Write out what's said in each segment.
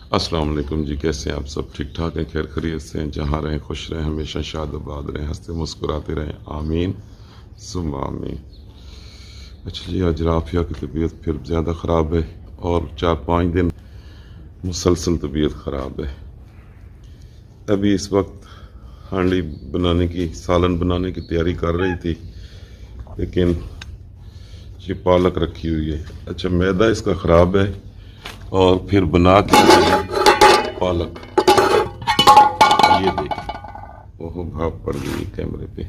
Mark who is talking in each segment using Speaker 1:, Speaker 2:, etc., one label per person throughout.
Speaker 1: अस्सलाम वालेकुम जी, कैसे हैं आप सब? ठीक ठाक हैं, खैर खैरियत से हैं? जहाँ रहें खुश रहें, हमेशा शाद आबाद रहें, हंसते मुस्कुराते रहें, आमीन सुम्मा आमीन। अच्छा जी, आज राफिया की तबीयत फिर ज़्यादा ख़राब है और 4-5 दिन मुसलसल तबीयत ख़राब है। अभी इस वक्त हांडी बनाने की, सालन बनाने की तैयारी कर रही थी, लेकिन ये पालक रखी हुई है। अच्छा, मैदा इसका ख़राब है और फिर बना के पालक, ये देखिए, ओहो भाप पड़ गई कैमरे पे,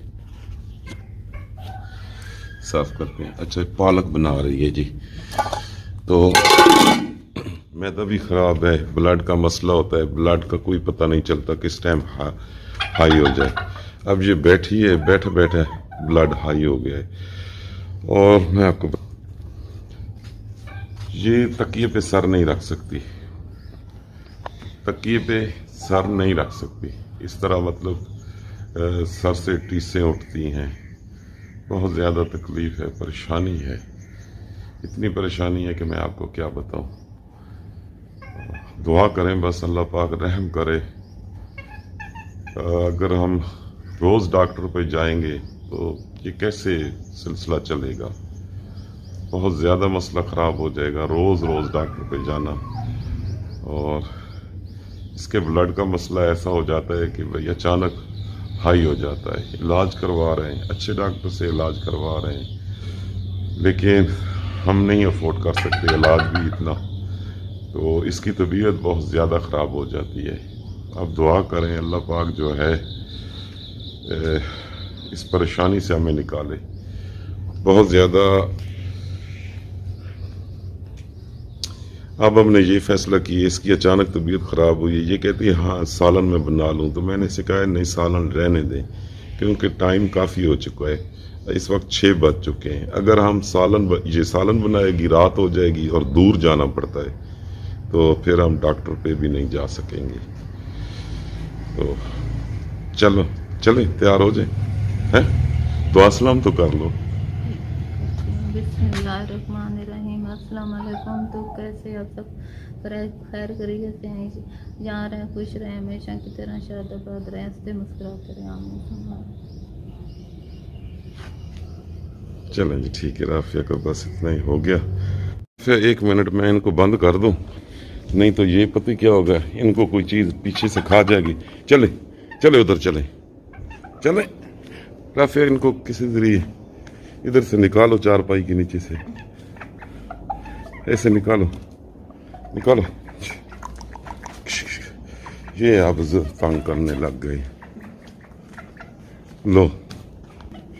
Speaker 1: साफ करते हैं। अच्छा, पालक बना रही है जी, तो मैदा भी ख़राब है, ब्लड का मसला होता है, ब्लड का कोई पता नहीं चलता किस टाइम हाई हो जाए। अब ये बैठी है, बैठे बैठे ब्लड हाई हो गया है। और मैं आपको ये तकिए पे सर नहीं रख सकती, तकिए पे सर नहीं रख सकती, इस तरह मतलब सर से टीसें उठती हैं, बहुत ज़्यादा तकलीफ़ है, परेशानी है, इतनी परेशानी है कि मैं आपको क्या बताऊं। दुआ करें बस, अल्लाह पाक रहम करे। अगर हम रोज़ डॉक्टर पे जाएंगे तो ये कैसे सिलसिला चलेगा, बहुत ज़्यादा मसला ख़राब हो जाएगा रोज़ रोज़ डॉक्टर पे जाना। और इसके ब्लड का मसला ऐसा हो जाता है कि भाई अचानक हाई हो जाता है। इलाज करवा रहे हैं, अच्छे डॉक्टर से इलाज करवा रहे हैं, लेकिन हम नहीं अफोर्ड कर सकते इलाज भी इतना, तो इसकी तबीयत बहुत ज़्यादा ख़राब हो जाती है। अब दुआ करें अल्लाह पाक जो है इस परेशानी से हमें निकाले। बहुत ज़्यादा अब हमने ये फैसला किया, इसकी अचानक तबीयत ख़राब हुई है, ये कहती है हाँ सालन में बना लूँ, तो मैंने इसे कहा नहीं सालन रहने दें, क्योंकि टाइम काफ़ी हो चुका है, इस वक्त 6 बज चुके हैं। अगर हम ये सालन बनाएगी रात हो जाएगी और दूर जाना पड़ता है, तो फिर हम डॉक्टर पे भी नहीं जा सकेंगे। तो चलो चले तैयार हो जाए, हैं दुआ सलाम तो कर लो।
Speaker 2: बिस्मिल्लाहिर्रहमानिर्रहीम। अस्सलाम वालेकुम। तो कैसे आप सब खैर खैरियत से हैं? जहाँ रहें खुश रहें, हमेशा की तरह शाद आबाद रहें, हंसते मुस्कुराते रहें, आमीन।
Speaker 1: चलें जी, ठीक है, राफिया का बस इतना ही हो गया। फिर 1 मिनट में इनको बंद कर दूं, नहीं तो ये पता क्या होगा, इनको कोई चीज़ पीछे से खा जाएगी। चले चले उधर चले चले राफिया, इनको किसी जरिए इधर से निकालो, चारपाई के नीचे से ऐसे निकालो निकालो। ये अब तंग करने लग गए। लो,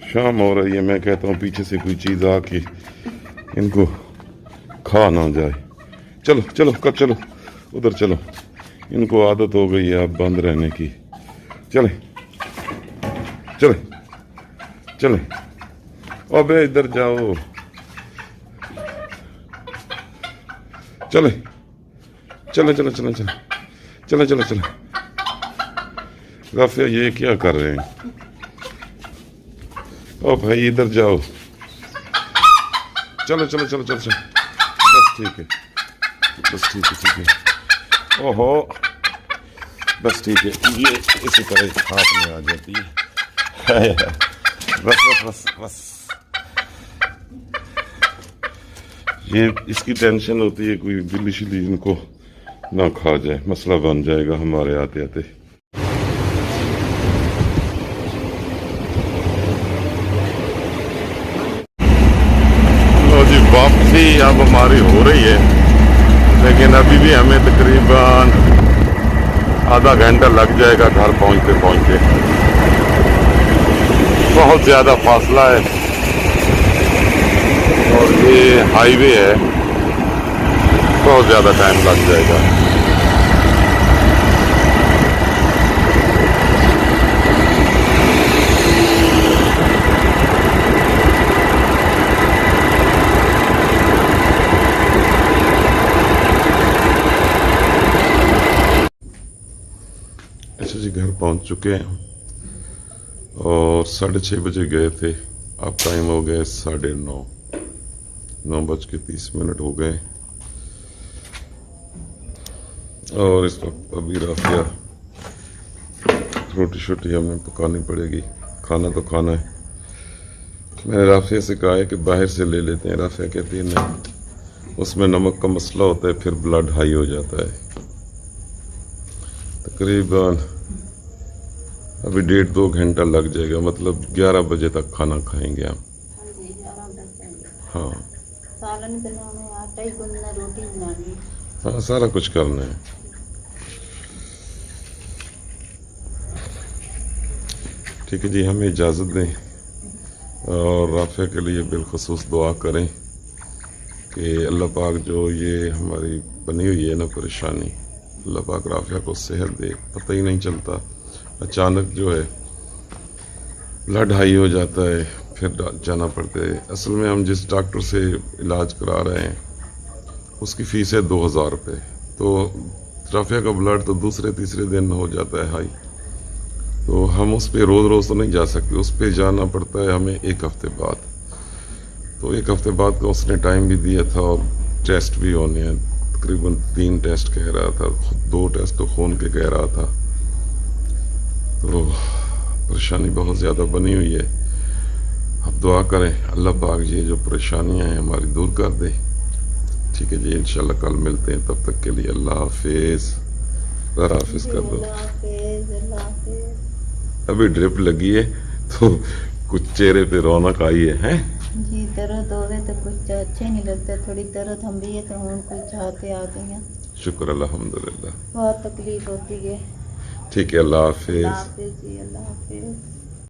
Speaker 1: शाम हो रही है, मैं कहता हूँ पीछे से कोई चीज़ आके इनको खा ना जाए। चलो चलो कब, चलो उधर चलो, इनको आदत हो गई है अब बंद रहने की। चले चले चले, अबे इधर जाओ, चले चले चले चले चले चले चले चले। राफिया ये क्या कर रहे हैं? ओ भाई इधर जाओ, चलो चलो चलो चलो चलो, बस ठीक है, बस ठीक है, ठीक है, ओहो बस ठीक है, ये इसी तरह हाथ में आ जाती है। बस बस बस बस, ये इसकी टेंशन होती है कोई बिल्ली शिल्ली इनको ना खा जाए, मसला बन जाएगा हमारे आते आते। जी वापसी अब हमारी हो रही है, लेकिन अभी भी हमें तकरीबन आधा घंटा लग जाएगा घर पहुंचते पहुंचते, बहुत ज़्यादा फासला है और ये हाईवे है, बहुत ज़्यादा टाइम लग जाएगा। अच्छा जी, घर पहुंच चुके हैं और 6:30 बजे गए थे, अब टाइम हो गया 9:30, 9:30 हो गए। اور اس وقت ابھی رافیہ روٹی شوٹی ہمیں پکانی پڑے گی، کھانا تو کھانا ہے۔ میں نے رافیہ سے کہا ہے کہ باہر سے لے لیتے ہیں، رافیہ کہتی ہے نہیں، اس میں نمک کا مسئلہ ہوتا ہے، پھر بلڈ ہائی ہو جاتا ہے۔ تقریباً ابھی 1.5-2 گھنٹہ لگ جائے گا، مطلب 11 بجے تک کھانا کھائیں گے ہم۔ ہاں
Speaker 2: سالن بنانا ہے، آٹا ہی گوندنا، روٹی بنانی،
Speaker 1: ہاں سارا کچھ کرنا ہے۔ ٹھیک ہے جی، ہمیں اجازت دیں اور رافیہ کے لیے بالخصوص دعا کریں کہ اللہ پاک جو یہ ہماری بنی ہوئی ہے نا پریشانی، اللہ پاک رافیہ کو صحت دے۔ پتہ ہی نہیں چلتا، اچانک جو ہے بلڈ ہائی ہو جاتا ہے، پھر جانا پڑتا ہے۔ اصل میں ہم جس ڈاکٹر سے علاج کرا رہے ہیں اس کی فیس ہے 2000 روپے، تو رافیہ کا بلڈ تو دوسرے تیسرے دن ہو جاتا ہے ہائی، تو ہم اس پہ روز روز تو نہیں جا سکتے، اس پہ جانا پڑتا ہے ہمیں 1 ہفتے بعد۔ تو 1 ہفتے بعد کا اس نے ٹائم بھی دیا تھا اور ٹیسٹ بھی ہونے ہیں، تقریباً 3 ٹیسٹ کہہ رہا تھا، 2 ٹیسٹ تو خون کے کہہ رہا تھا۔ تو پریشانی بہت زیادہ بنی ہوئی ہے۔ اب دعا کریں اللہ پاک یہ جو پریشانیاں ہیں ہماری دور کر دے۔ ٹھیک ہے جی، انشاءاللہ کل ملتے ہیں، تب تک کے لیے اللہ حافظ۔ ذرا حافظ کر دو۔
Speaker 2: اللہ حافظ، اللہ حافظ۔
Speaker 1: ابھی ڈرپ لگی ہے تو کچھ چہرے پہ رونق آئی ہے۔
Speaker 2: جی درد ہوئے تو کچھ اچھے نہیں لگتا، تھوڑی درد ہم بھی ہے تو ہم کچھ چاہتے آ گئی ہیں،
Speaker 1: شکر الحمدللہ۔
Speaker 2: بہت تکلیف ہوتی ہے۔
Speaker 1: ٹھیک ہے، اللہ
Speaker 2: اللہ
Speaker 1: حافظ۔
Speaker 2: حافظ جی، اللہ حافظ۔